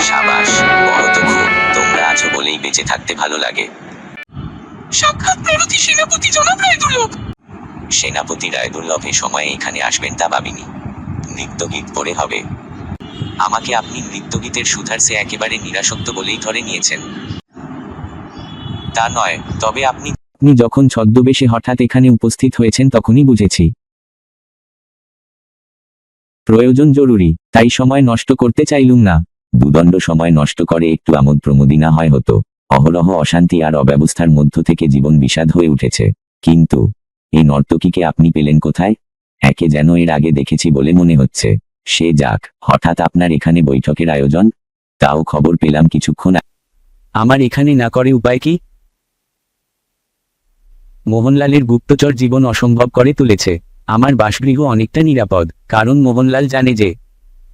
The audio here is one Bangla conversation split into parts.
সাবাস, বড় তো খুব। তোমরা আছো বলেই বেঁচে থাকতে ভালো লাগে। সাক্ষাৎ প্রার্থী সেনাপতি জনাব রায়দুল্লভ। সেনাপতি রায়দুল্লভ এ সময়ে এখানে আসবেন তা ভাবিনি। নৃত্যগীত পড়ে হবে। আমাকে আপনি নৃত্যগীতের সুধারসে একেবারে নিরাসক্ত বলেই ধরে নিয়েছেন। তা নয়, তবে আপনি যখন ছদ্মবেশে হঠাৎ এখানে উপস্থিত হয়েছেন তখনই বুঝেছি প্রয়োজন জরুরি, তাই সময় নষ্ট করতে চাইলুম না। দুদণ্ড সময় নষ্ট করে একটু আমোদ প্রমোদই না হয় হতো। অহরহ অশান্তি আর অব্যবস্থার মধ্য থেকে জীবন বিষাদ হয়ে উঠেছে। কিন্তু এই নর্তকীকে আপনি পেলেন কোথায়? একে যেন এর আগে দেখেছি বলে মনে হচ্ছে। সে যাক, হঠাৎ আপনার এখানে বৈঠকের আয়োজন? তাও খবর পেলাম কিছুক্ষণ আমার এখানে না করে উপায় কি? মোহনলালের গুপ্তচর জীবন অসম্ভব করে তুলেছে। আমার বাসগৃহ অনেকটা নিরাপদ, কারণ মোহনলাল জানে যে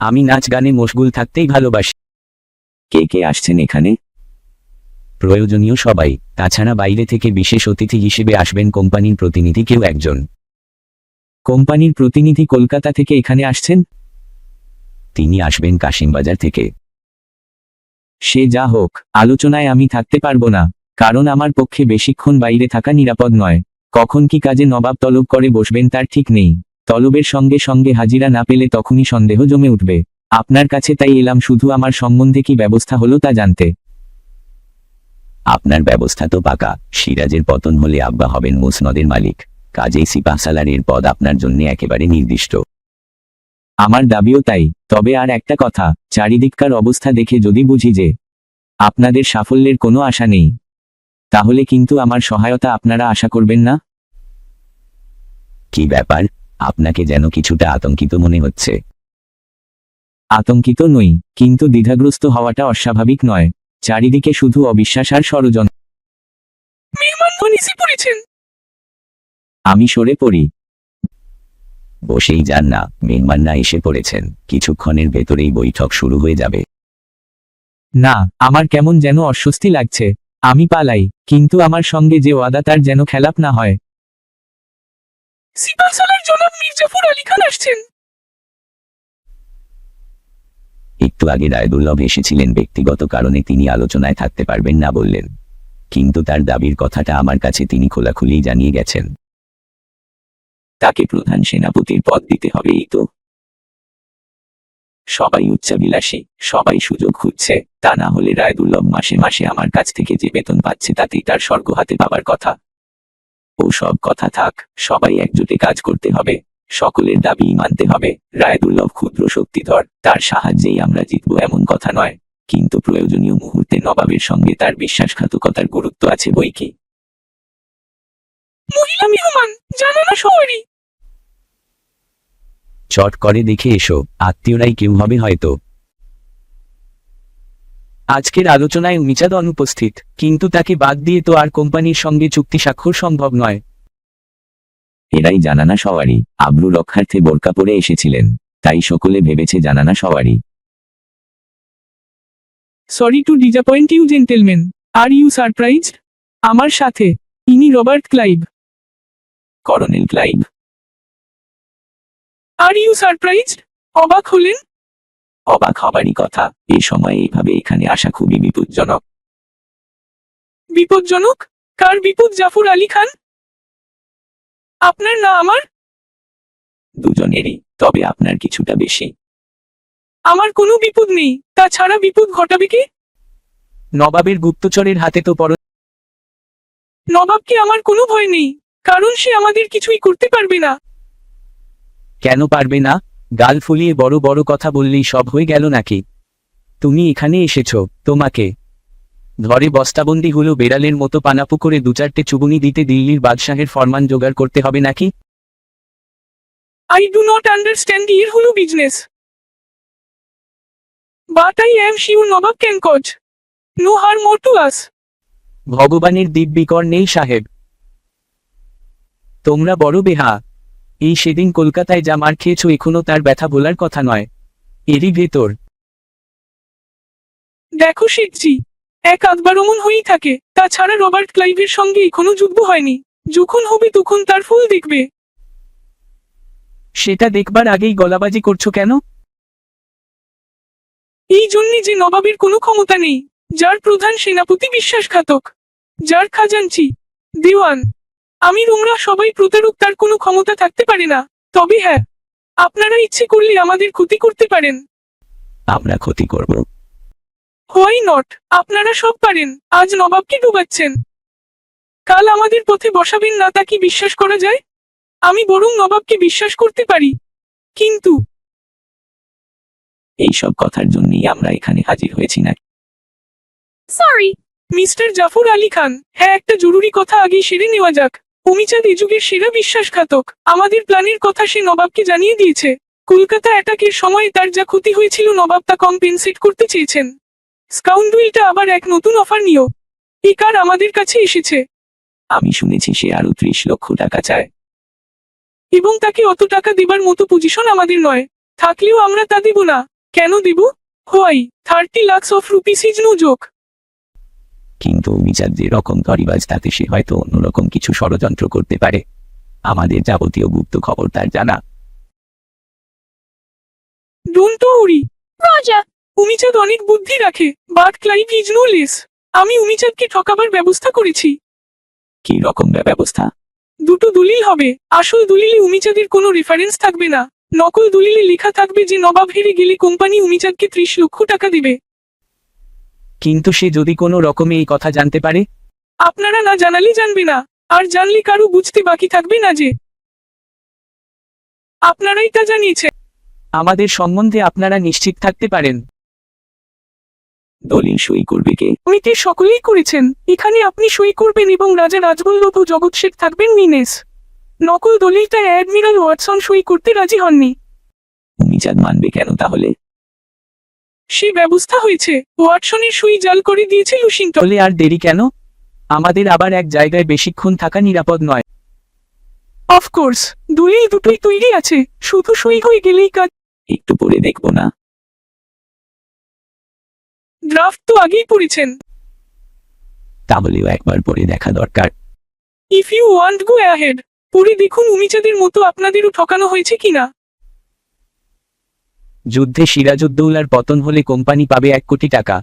আমি নাচ গানে মশগুল থাকতেই ভালোবাসি। কে কে আসছেন এখানে? প্রয়োজনীয় সবাই। তাছাড়া বাইরে থেকে বিশেষ অতিথি হিসেবে আসবেন কোম্পানির প্রতিনিধি কেউ একজন। কোম্পানির প্রতিনিধি কলকাতা থেকে এখানে আসছেন? তিনি আসবেন কাশিমবাজার থেকে। সে যা হোক, আলোচনায় আমি থাকতে পারবো না, কারণ আমার পক্ষে বেশিক্ষণ বাইরে থাকা নিরাপদ নয়। কখন কি কাজে নবাব তলব করে বসবেন তার ঠিক নেই। তলবের সঙ্গে সঙ্গে হাজিরা না পেলে তখনই সন্দেহ জমে উঠবে। আপনার কাছে তাই এলাম শুধু আমার সম্বন্ধে কি ব্যবস্থা হলো তা জানতে। আপনার ব্যবস্থা তো পাকা। সিরাজের পতন হলে আব্বা হবেন মুসনদের মালিক, কাজেই সিপাহসালারের পদ আপনার জন্য একেবারে নির্দিষ্ট। আমার দাবিও তাই। তবে আর একটা কথা, চারিদিককার অবস্থা দেখে যদি বুঝি যে আপনাদের সাফল্যের কোনো আশা নেই, তাহলে কিন্তু আমার সহায়তা আপনারা আশা করবেন না। কি ব্যাপার, আপনাকে যেন কিছুটা আতঙ্কিত মনে হচ্ছে? আতঙ্কিত নই, কিন্তু দ্বিধাগ্রস্ত হওয়াটা অস্বাভাবিক নয়। চারিদিকে শুধু অবিশ্বাস আর ষড়যন্ত্র। মেহমান এসে পড়েছেন। আমি সরে পড়ি। বসেই যান না, মেহমানরা এসে পড়েছেন। কিছুক্ষণের ভেতরেই বৈঠক শুরু হয়ে যাবে। না, আমার কেমন যেন অস্বস্তি লাগছে। আমি পালাই, কিন্তু আমার সঙ্গে যে ওয়াদা তার যেন খেলাপ না হয়। সিপাহসালার জনাব মীর জাফর আলী খান আসছেন। একটু আগে রায়দুল্লভ এসেছিলেন, ব্যক্তিগত কারণে তিনি আলোচনায় থাকতে পারবেন না বললেন, কিন্তু তার দাবির কথাটা আমার কাছে তিনি খোলাখুলি জানিয়ে গেছেন। তাকে প্রধান সেনাপতির পদ দিতে হবে, এই তো। সবাই উচ্চাবিলাসী, সবাই সুযোগ খুঁজছে। তা না হলে রায়দুল্লভ মাসে মাসে আমার কাছ থেকে যে বেতন পাচ্ছে তাতেই তার স্বর্গ হাতে পাবার কথা। ও সব কথা থাক, সবাই একজোটে কাজ করতে হবে, সকলের দাবি মানতে হবে। রায়দুল্লভ ক্ষুদ্র শক্তিধর, তার সাহায্যেই আমরা জিতবো এমন কথা নয়, কিন্তু প্রয়োজনীয় মুহূর্তে নবাবের সঙ্গে তার বিশ্বাসঘাতকতার গুরুত্ব আছে বই কি। মহিলা মেহমান, জানো না সওয়ারি। চট করে দেখে এসো, আত্মীয়রাই কেউ হবে হয়তো। আজকের আলোচনায় উমিচাঁদ অনুপস্থিত, কিন্তু তাকে বাদ দিয়ে তো আর কোম্পানির সঙ্গে চুক্তি স্বাক্ষর সম্ভব নয়। এরাই জানানা সওয়ারি। আব্রু রক্ষার্থে বোরকা পরে এসেছিলেন, তাই সকলে ভেবেছে জানানা সওয়ারি। Sorry to disappoint you gentleman, are you surprised? আমার সাথে ইনি Robert Clive. Colonel Clive? Are you surprised? অবাক হলেন? অবাক হবারই কথা। এ সময় এইভাবে এখানে আসা খুবই বিপজ্জনক। বিপজ্জনক? কার বিপদ? জাফর আলী খান? আপনার না আমার? দুজনেরই, তবে আপনার কিছুটা বেশি। আমার কোনো বিপদ নেই, তাছাড়া বিপদ ঘটাবে কে? নবাবের গুপ্তচরের হাতে তো পড়। নবাবকে আমার কোনো ভয় নেই, কারণ সে আমাদের কিছুই করতে পারবে না। কেন পারবে না? গাল ফুলিয়ে বড় বড় কথা বললেই সব হয়ে গেল নাকি? তুমি এখানে এসেছ, তোমাকে ধরে বস্তাবন্দি হলো বেড়ালের মতো পানাপুকুরে দু চারটে চুবুনি দিতে দিল্লির বাদশাহের ফরমান জোগাড় করতে হবে নাকি? I do not understand your whole business. But I am sure Nawab can cause no harm more to us. ভগবানের দিব্যিকর নেই সাহেব। তোমরা বড় বেহা। এই সেদিন কলকাতায় যা মার খেয়েছ এখনো তার ব্যথা বলার কথা নয়। এরই ভেতর দেখো শেখজি, এক আধবার অমন হয়েই থাকে, তাছাড়া রবার্ট ক্লাইভের সঙ্গে এখনো যুদ্ধ হয়নি। যখন হবে তখন তার ফুল দেখবে। সেটা দেখবার আগেই গলাবাজি করছো কেন? এই জন্যে যে নবাবের কোনো ক্ষমতা নেই, যার প্রধান সেনাপতি বিশ্বাসঘাতক, যার খাজাঞ্চি দেওয়ান আমির উমরা সবাই প্রতারক, তার কোনো ক্ষমতা থাকতে পারে না। তবে হ্যাঁ, আপনারা ইচ্ছে করলে আমাদের ক্ষতি করতে পারেন। আমরা ক্ষতি করব? Why not? আপনারা সব পারেন। আজ নবাবকে ডুবাচ্ছেন, কাল আমাদের পথে বসাবেন না, তা কি বিশ্বাস করা যায়? আমি বরং নবাবকে বিশ্বাস করতে পারি, কিন্তু এইসব কথার জন্যই আমরা এখানে হাজির হয়েছি না। সরি মিস্টার জাফর আলী খান, হ্যাঁ একটা জরুরি কথা আগেই সেরে নেওয়া যাক। অমিচাঁদ এ যুগের সেরা বিশ্বাসঘাতক। আমাদের প্ল্যানের কথা সে নবাবকে জানিয়ে দিয়েছে। কলকাতা অ্যাটাকের সময় তার যা ক্ষতি হয়েছিল নবাব তা কম্পেনসেট করতে চেয়েছেন। স্কাউন্ডুইলটা আবার এক নতুন অফার নিও। এই কার আমাদের কাছে এসেছে আমি শুনেছি সে আরো 30 লক্ষ টাকা চায়। এবং তাকে অত টাকা দেবার মতো পজিশন আমাদের নয়। থাকলেও আমরা তা দেব না। কেন দেব? Why 30 lakh of rupees is no joke. কিন্তু অমিচাঁদ যে রকম ধরিবাজ, তাতে সে হয়তো অন্যরকম কিছু ষড়যন্ত্র করতে পারে। আমাদের যাবতীয় গুপ্ত খবর তার জানা। ডোন্ট ওরি রাজা, অমিচাঁদ অনেক বুদ্ধি রাখে, but Clive is no less. আমি অমিচাঁদকে ঠকাবার ব্যবস্থা করেছি। কি রকম ব্যবস্থা? দুটো দলিল হবে। আসল দলিলে অমিচাঁদের কোনো রেফারেন্স থাকবে না, নকল দলিলে লেখা থাকবে যে নবাব হেরে গেলে কোম্পানি অমিচাঁদকে 30 লক্ষ টাকা দেবে। কিন্তু সে যদি কোনো রকমে এই কথা জানতে পারে? আপনারা না জানালে জানবে না, আর জানলে কারো বুঝতে বাকি থাকবে না যে আপনারাই তা জানিয়েছেন। আমাদের সম্বন্ধে আপনারা নিশ্চিত থাকতে পারেন। দলিল সই করবে কে? মিতে সকলেই করেছেন। এখানে আপনি সই করবেন এবং রাজা রাজবল্লভ ও জগৎ শেঠ থাকবেন মিনেস। নকল দলিলটা অ্যাডমিরাল ওয়াটসন সই করতে রাজি হননি। অমিচাঁদ মানবে কেন তাহলে? সে ব্যবস্থা হয়েছে। ওয়াটসনের সই জাল করে দিয়েছে লুশিংটন। তাহলে আর দেরি কেন? আমাদের আবার এক জায়গায় বেশিক্ষণ থাকা নিরাপদ নয়। অফকোর্স, দলিল দুটোই তৈরি আছে, শুধু সই হয়ে গেলেই কাজ। একটু পরে দেখব না? ড্রাফট তো আগেই পড়েছেন। তাহলেও একবার পরে দেখা দরকার। If you want go ahead, পরে দেখুন অমিচাঁদের মতো আপনাদেরও ঠকানো হয়েছে কিনা। যুদ্ধে সিরাজউদ্দৌলার পতন হলে কোম্পানি পাবে 1 কোটি টাকা।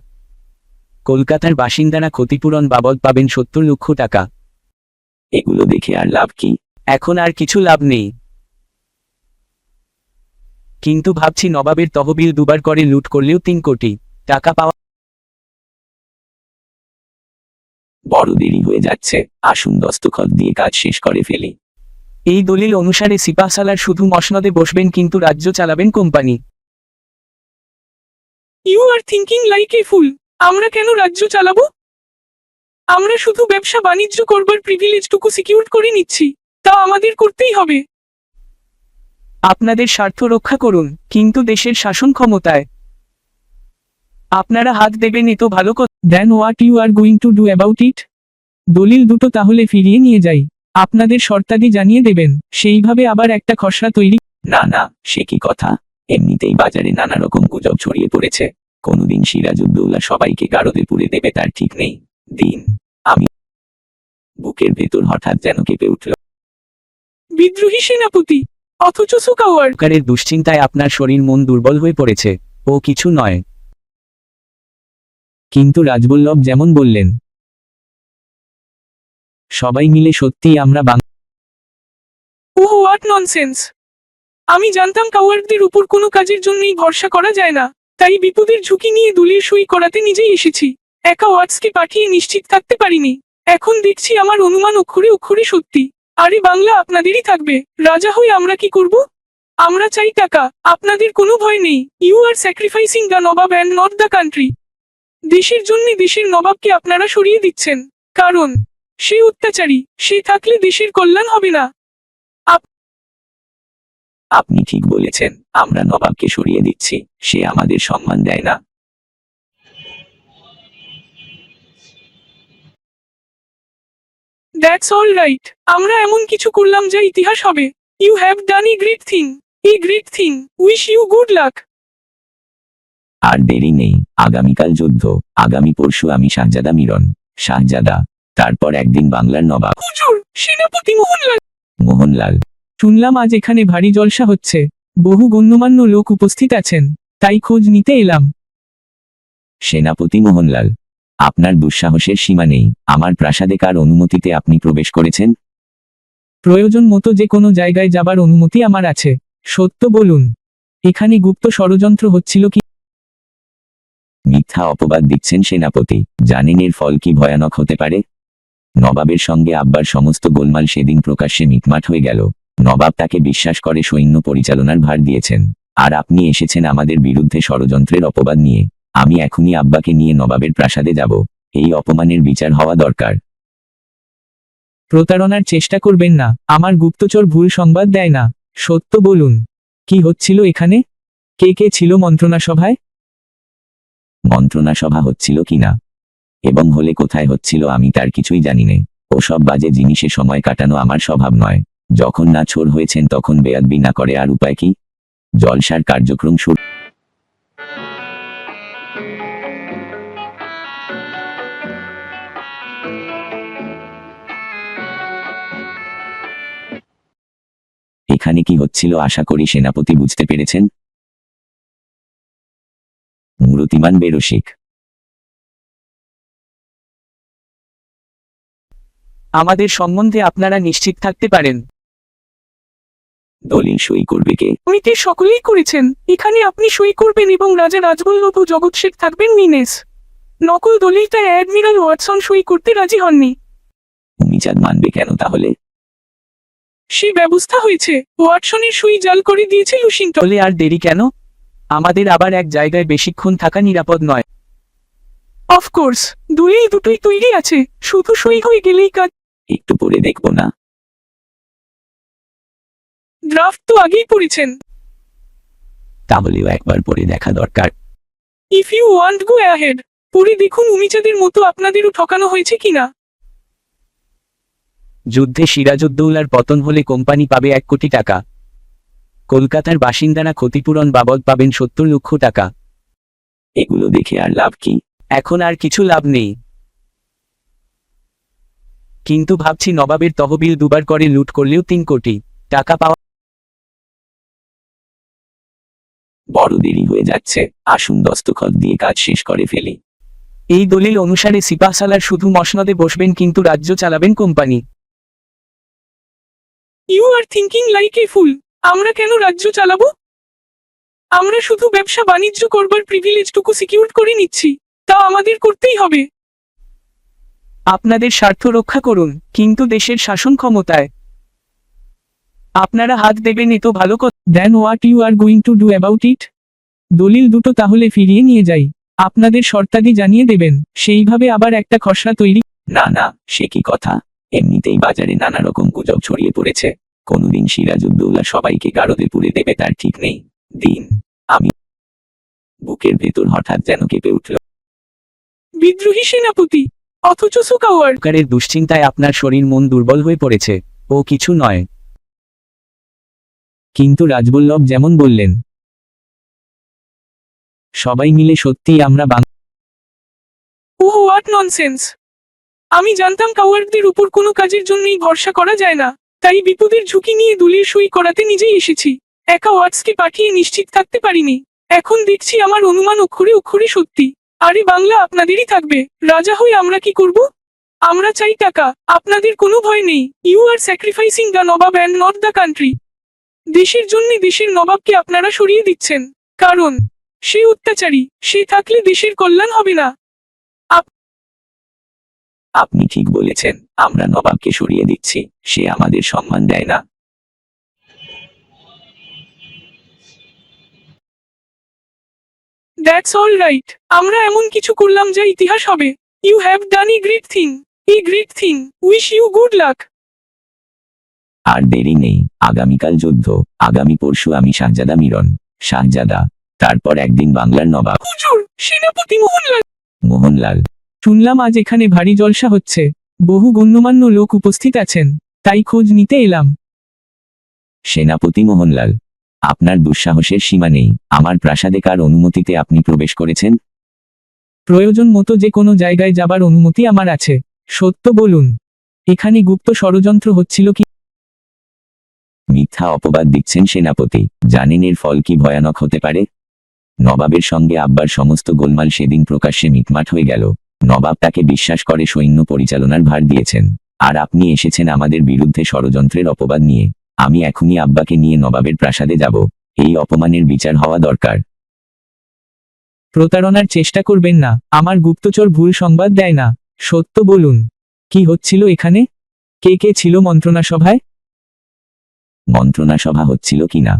কলকাতার বাসিন্দারা ক্ষতিপূরণ বাবদ পাবেন 70 লক্ষ টাকা। এগুলো দেখে আর লাভ কি? এখন আর কিছু লাভ নেই। কিন্তু ভাবছি নবাবের তহবিল দুবার করে লুট করলেও 3 কোটি টাকা পাওয়া। বড় দেরি হয়ে যাচ্ছে, আসুন দস্তখত দিয়ে কাজ শেষ করে ফেলি। এই দলিল অনুসারে সিপাহসালার শুধু মসনদে বসবেন, কিন্তু রাজ্য চালাবেন company. You are thinking like a fool. আমরা কেন রাজ্য চালাবো? আমরা শুধু ব্যবসা বাণিজ্য করবার প্রিভিলেজটুকু সিকিউর করে নিচ্ছি, তা আমাদের করতেই হবে। আপনাদের স্বার্থ রক্ষা করুন, কিন্তু দেশের শাসন ক্ষমতায় আপনারা হাত দেবেন, এ তো ভালো কথা। Then what you are going to do about it? দলিল দুটো তাহলে ফিরিয়ে নিয়ে যাই, আপনাদের শর্তাদি জানিয়ে দেবেন, সেইভাবে আবার একটা খসড়া তৈরি। না না, সে কি কথা? এমনিতেই বাজারে নানা রকম গুজব ছড়িয়ে পড়েছে। কোনদিন সিরাজউদ্দৌলা সবাইকে গারদে পুরে দেবে তার ঠিক নেই। দিন আমি বুকের ভেতর হঠাৎ যেন কেঁপে উঠল। বিদ্রোহী সেনাপতি, অথচ সুকাওয়ার। সরকারের দুশ্চিন্তায় আপনার শরীর মন দুর্বল হয়ে পড়েছে। ও কিছু নয়। কিন্তু রাজবল্লভ যেমন বললেন, সবাই মিলে সত্যি আমরা ওহ হোয়াট ননসেন্স! আমি জানতাম কাওয়ার্ডদের উপর কোনো কাজের জন্যই ভরসা করা যায় না, তাই বিপদের ঝুঁকি নিয়ে দলিল সই করাতে নিজেই এসেছি। একা ওয়াটসকে পাঠিয়ে নিশ্চিত থাকতে পারিনি। এখন দেখছি আমার অনুমান অক্ষরে অক্ষরে সত্যি। আরে বাংলা আপনাদেরই থাকবে। রাজা হয়ে আমরা কি করব? আমরা চাই টাকা। আপনাদের কোনো ভয় নেই। You are sacrificing the nawab and not the country. দেশের জন্য দেশের নবাবকে আপনারা সরিয়ে দিচ্ছেন, কারণ সে অত্যাচারী। সে থাকলে দেশের কল্যাণ হবে না। আপনি ঠিক বলেছেন, আমরা নবাবকে সরিয়ে দিচ্ছি। সে আমাদের সম্মান দেয় না। That's all right. আমরা এমন কিছু করলাম যা ইতিহাস হবে। You have done a great thing. A great thing. Wish you good luck. আর দেরি নেই, আগামীকাল যুদ্ধ। আগামী পরশু আমি শাহজাদা মিরন। শাহজাদা, তারপর একদিন বাংলার নবাব। হুজুর, সেনাপতি মোহনলাল। মোহনলাল, শুনলাম আজ এখানে ভারী জলসা হচ্ছে। বহু গণ্যমান্য লোক উপস্থিত আছেন, তাই খোঁজ নিতে এলাম। সেনাপতি মোহনলাল, আপনার দুঃসাহসের সীমা নেই। আমার প্রাসাদে কার অনুমতিতে আপনি প্রবেশ করেছেন? প্রয়োজন মতো যে কোনো জায়গায় যাবার অনুমতি আমার আছে। সত্য বলুন, এখানে গুপ্ত ষড়যন্ত্র হচ্ছিল কি? মিথ্যা অপবাদ দিচ্ছেন সেনাপতি। জানেন এর ফল কি ভয়ানক হতে পারে? নবাবের সঙ্গে আব্বার সমস্ত গোলমাল সেদিন প্রকাশ্যে মিটমাট হয়ে গেল। নবাব তাকে বিশ্বাস করে সৈন্য পরিচালনার ভার দিয়েছেন, আর আপনি এসেছেন আমাদের বিরুদ্ধে ষড়যন্ত্রের অপবাদ নিয়ে। আমি এখনই আব্বাকে নিয়ে নবাবের প্রাসাদে যাব। এই অপমানের বিচার হওয়া দরকার। প্রতারণার চেষ্টা করবেন না। আমার গুপ্তচর ভুল সংবাদ দেয় না। সত্য বলুন, কি হচ্ছিল এখানে? কে কে ছিল মন্ত্রণা সভায়? মন্ত্রণা সভা হচ্ছিল কিনা এবং হলে কোথায় হচ্ছিল আমি তার কিছুই জানি নে। ওসব বাজে জিনিসে সময় কাটানো আমার স্বভাব নয়। যখন না ছোর হয়েছেন তখন বেয়াদবি না করে আর উপায় কি? জলসার কার্যক্রম শুরু। এখানে কি হচ্ছিল আশা করি সেনাপতি বুঝতে পেরেছেন। মূরতিমান বেরসিক, আমাদের সম্বন্ধে আপনারা নিশ্চিত থাকতে পারেন। দলিল সই করবে কে? মিতে সকলেই করেছেন। এখানে আপনি সই করবেন এবং রাজা রাজবল্লভ ও জগৎ শেখ থাকবেন মিনেস। নকল দলিলটা অ্যাডমিরাল ওয়াটসন সই করতে রাজি হননি। উমিচাঁদ মানবে কেন তাহলে? সে ব্যবস্থা হয়েছে। ওয়াটসনের সই জাল করে দিয়েছে লুসিংটন। বলে আর দেরি কেন? আমাদের আবার এক জায়গায় বেশিক্ষণ থাকা নিরাপদ নয়। অফকোর্স, দুটোই তৈরি আছে, শুধু সই হয়ে গেলেই কাজ। একটু পরে দেখবো না? ড্রাফট তো আগেই পড়েছেন। তাহলেও একবার পরে দেখা দরকার। If you want go ahead, পরে দেখুন উমিচাঁদের মতো আপনাদেরও ঠকানো হয়েছে কিনা। যুদ্ধে সিরাজউদ্দৌলার পতন হলে কোম্পানি পাবে 1 কোটি টাকা। কলকাতার বাসিন্দারা ক্ষতিপূরণ বাবদ পাবেন 70 লক্ষ টাকা। এগুলো দেখে আর লাভ কি? এখন আর কিছু লাভ নেই, কিন্তু ভাবছি নবাবের তহবিল দুবার করে লুট করলেও 3 কোটি টাকা পাওয়া। বড় দেরি হয়ে যাচ্ছে, আসুন দস্তখত দিয়ে কাজ শেষ করে ফেলি। এই দলিল অনুসারে সিপাহসালার শুধু মসনদে বসবেন, কিন্তু রাজ্য চালাবেন company. You are thinking like a fool. আমরা কেন রাজ্য চালাবো? আমরা শুধু ব্যবসা বাণিজ্য করবার প্রিভিলেজটুকু সিকিউর করে নিচ্ছি, তা আমাদের করতেই হবে। আপনাদের স্বার্থ রক্ষা করুন, কিন্তু দেশের শাসন ক্ষমতায় আপনারা হাত দেবেন এ তো ভালো কথা। Then what you are going to do about it? দলিল দুটো তাহলে ফিরিয়ে নিয়ে যাই। আপনাদের শর্তাদি জানিয়ে দেবেন, সেইভাবে আবার একটা খসড়া তৈরি। না না, সে কি কথা? এমনিতেই বাজারে নানা রকম গুজব ছড়িয়ে পড়েছে। কোনদিন সিরাজউদ্দৌলা সবাইকে গারদে পুরে দেবে তার ঠিক নেই। দিন আমি বুকের ভেতর হঠাৎ যেন কেঁপে উঠল। বিদ্রোহী সেনাপতি, অথচ সুকাওয়ার। সরকারের দুশ্চিন্তায় আপনার শরীর মন দুর্বল হয়ে পড়েছে। ও কিছু নয়। কিন্তু রাজবল্লভ যেমন বললেন, সবাই মিলে সত্যিই আমরা ওহ হোয়াট ননসেন্স! আমি জানতাম কাওয়ার্ডদের উপর কোনো কাজের জন্যই ভরসা করা যায় না, তাই বিপদের ঝুঁকি নিয়ে দলিল সই করাতে নিজেই এসেছি। একা ওয়াটসকে পাঠিয়ে নিশ্চিত থাকতে পারিনি। এখন দেখছি আমার অনুমান অক্ষরে অক্ষরে সত্যি। আরে বাংলা আপনাদেরই থাকবে। রাজা হয়ে আমরা কি করব? আমরা চাই টাকা। আপনাদের কোনো ভয় নেই। You are sacrificing the nawab and not the country. দেশের জন্য দেশের নবাবকে আপনারা সরিয়ে দিচ্ছেন, কারণ সে অত্যাচারী। সে থাকলে দেশের কল্যাণ হবে না। আপনি ঠিক বলেছেন, আমরা নবাবকে সরিয়ে দিচ্ছি। সে আমাদের সম্মান দেয় না। That's all right. আমরা এমন কিছু করলাম যা ইতিহাস হবে। You have done a great thing. A great thing. Wish you good luck. আর দেরি নেই, আগামীকাল যুদ্ধ। আগামী পরশু আমি শাহজাদা মিরন। শাহজাদা, তারপর একদিন বাংলার নবাব। হুজুর, সেনাপতি মোহনলাল। মোহনলাল, শুনলাম আজ এখানে ভারী জলসা হচ্ছে। বহু গণ্যমান্য লোক উপস্থিত আছেন, তাই খোঁজ নিতে এলাম। সেনাপতি মোহনলাল, আপনার দুঃসাহসের সীমা নেই। আমার প্রাসাদে কার অনুমতিতে আপনি প্রবেশ করেছেন? প্রয়োজন মতো যে কোনো জায়গায় যাবার অনুমতি আমার আছে। সত্য বলুন, এখানে গুপ্ত ষড়যন্ত্র হচ্ছিল কি? মিথ্যা অপবাদ দিচ্ছেন সেনাপতি। জানেন এর ফল কি ভয়ানক হতে পারে? নবাবের সঙ্গে আব্বার সমস্ত গোলমাল সেদিন প্রকাশ্যে মিটমাট হয়ে গেল। নবাব তাকে বিশ্বাস করে সৈন্য পরিচালনার ভার দিয়েছেন, আর আপনি এসেছেন আমাদের বিরুদ্ধে ষড়যন্ত্রের অপবাদ নিয়ে। আমি এখনই আব্বাকে নিয়ে নবাবের প্রাসাদে যাব। এই অপমানের বিচার হওয়া দরকার। প্রতারণার চেষ্টা করবেন না, আমার গুপ্তচর ভুল সংবাদ দেয় না। সত্য বলুন, কি হচ্ছিল এখানে? কে কে ছিল মন্ত্রণা সভায়? মন্ত্রণা সভা হচ্ছিল কিনা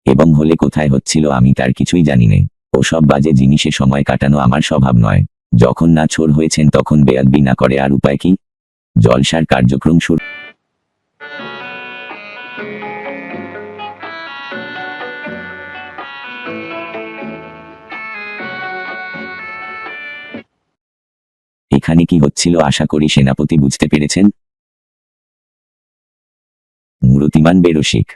এবং হলে কোথায় হচ্ছিল আমি তার কিছুই জানি নে। ওসব বাজে জিনিসে সময় কাটানো আমার স্বভাব নয়। যখন না ছোর হয়েছেন তখন বেয়াদবি না করে আর উপায় কি? জলসার কার্যক্রম শুরু। এখানে কি হচ্ছিল আশা করি সেনাপতি বুঝতে পেরেছেন। মূরতিমান বেরসিক।